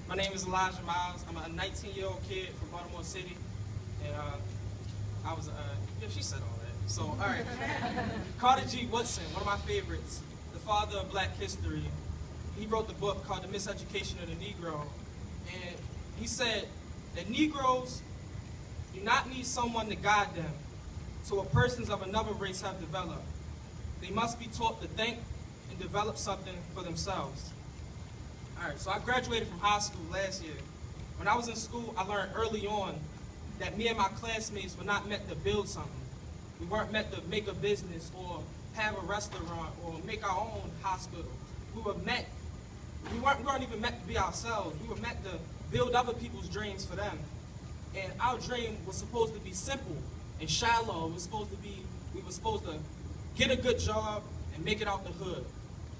My name is Elijah Miles. I'm a 19-year-old kid from Baltimore City, and yeah, she said all that. So, all right. Carter G. Woodson, one of my favorites, the father of Black history. He wrote the book called The Miseducation of the Negro, and he said that Negroes do not need someone to guide them to what persons of another race have developed. They must be taught to think and develop something for themselves. All right, so I graduated from high school last year. When I was in school, I learned early on that me and my classmates were not meant to build something. We weren't meant to make a business or have a restaurant or make our own hospital. We weren't even meant to be ourselves. We were meant to build other people's dreams for them. And our dream was supposed to be simple and shallow. We were supposed to get a good job and make it out the hood.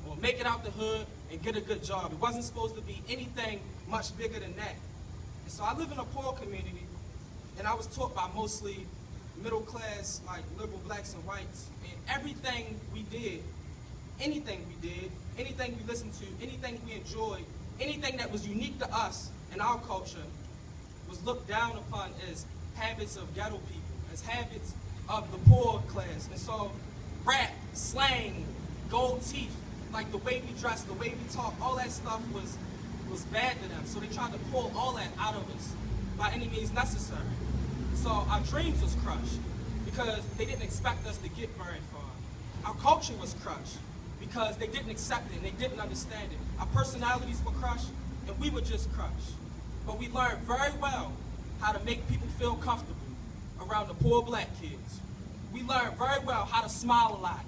Or make it out the hood and get a good job. It wasn't supposed to be anything much bigger than that. And so I live in a poor community, and I was taught by mostly middle class, like liberal blacks and whites. And everything we did, anything we listened to, anything we enjoyed, anything that was unique to us and our culture was looked down upon as habits of ghetto people, as habits of the poor class. And so rap, slang, gold teeth, like the way we dress, the way we talk, all that stuff was bad to them. So they tried to pull all that out of us by any means necessary. So our dreams was crushed because they didn't expect us to get very far. Our culture was crushed because they didn't accept it and they didn't understand it. Our personalities were crushed and we were just crushed. But we learned very well how to make people feel comfortable around the poor black kids. We learned very well how to smile a lot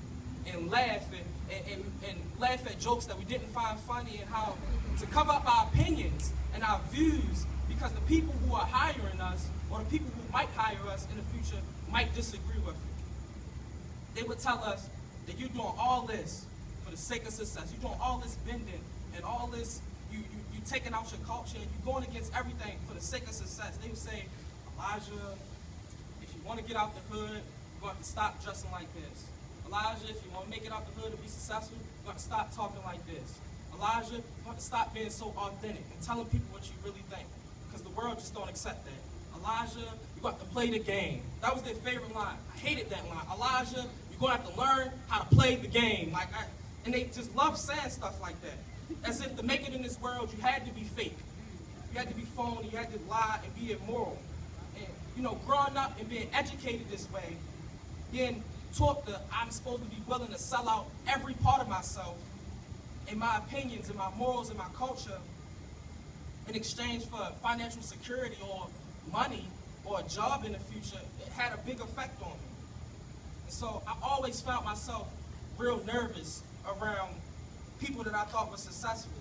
and laugh and laugh at jokes that we didn't find funny, and how to cover up our opinions and our views because the people who are hiring us or the people who might hire us in the future might disagree with it. They would tell us that you're doing all this for the sake of success. You're doing all this bending and all this, you taking out your culture and you're going against everything for the sake of success. They would say, Elijah, if you want to get out the hood, you're going to have to stop dressing like this. Elijah, if you want to make it out the hood and be successful, you got to stop talking like this. Elijah, you got to stop being so authentic and telling people what you really think, because the world just don't accept that. Elijah, you got to play the game. That was their favorite line. I hated that line. Elijah, you're going to have to learn how to play the game. And they just love saying stuff like that. As if to make it in this world, you had to be fake. You had to be phony. You had to lie and be immoral. And, growing up and being educated this way, being taught that I'm supposed to be willing to sell out every part of myself and my opinions and my morals and my culture in exchange for financial security or money or a job in the future, it had a big effect on me. And so I always felt myself real nervous around people that I thought were successful.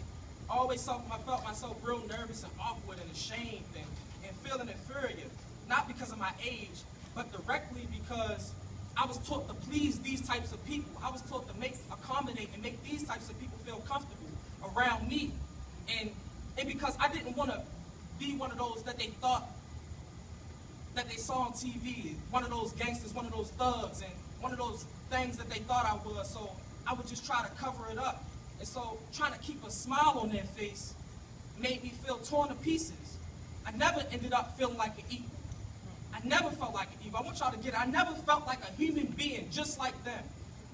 I always felt myself real nervous and awkward and ashamed and feeling inferior, not because of my age, but directly because I was taught to please these types of people. I was taught to accommodate and make these types of people feel comfortable around me. And because I didn't want to be one of those that they thought that they saw on TV, one of those gangsters, one of those thugs, and one of those things that they thought I was. So I would just try to cover it up. And so trying to keep a smile on their face made me feel torn to pieces. I never ended up feeling like an equal. I never felt like an equal. I want y'all to get it. I never felt like a human being just like them.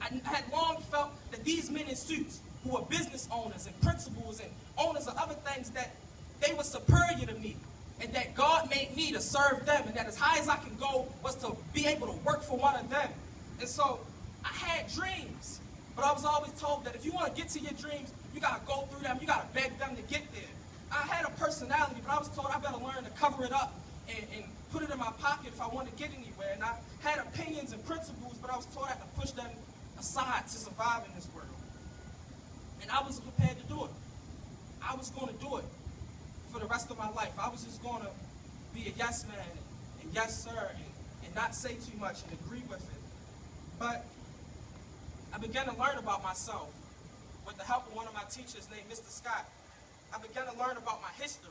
I had long felt that these men in suits who were business owners and principals and owners of other things, that they were superior to me, and that God made me to serve them, and that as high as I can go was to be able to work for one of them. And so I had dreams, but I was always told that if you want to get to your dreams, you got to go through them, you got to beg them to get there. I had a personality, but I was told I better learn to cover it up and put it in my pocket if I want to get anywhere. And I had opinions and principles, but I was told I had to push them aside to survive in this world. And I was prepared to do it. I was going to do it for the rest of my life. I was just going to be a yes man and yes sir and not say too much and agree with it. But I began to learn about myself with the help of one of my teachers named Mr. Scott. I began to learn about my history.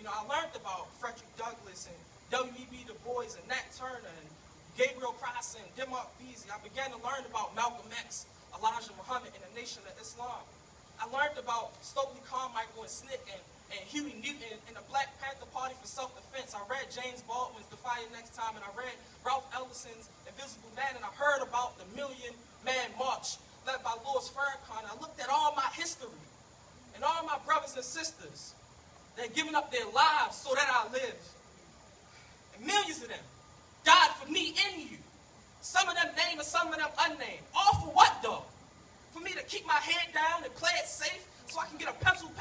I learned about Frederick Douglass and W.E.B. Du Bois and Nat Turner and Gabriel Prosser and Denmark Vesey. I began to learn about Malcolm X, Elijah Muhammad, and the Nation of Islam. I learned about Stokely Carmichael and SNCC and Huey Newton and the Black Panther Party for Self-Defense. I read James Baldwin's The Fire Next Time, and I read Ralph Ellison's Invisible Man, and I heard about the Million Man March led by Louis Farrakhan. I looked at all my history and all my brothers and sisters that had given up their lives so that I live. And millions of them died for me and you. Some of them named and some of them unnamed. All for what, though? For me to keep my head down and play it safe so I can get a pencil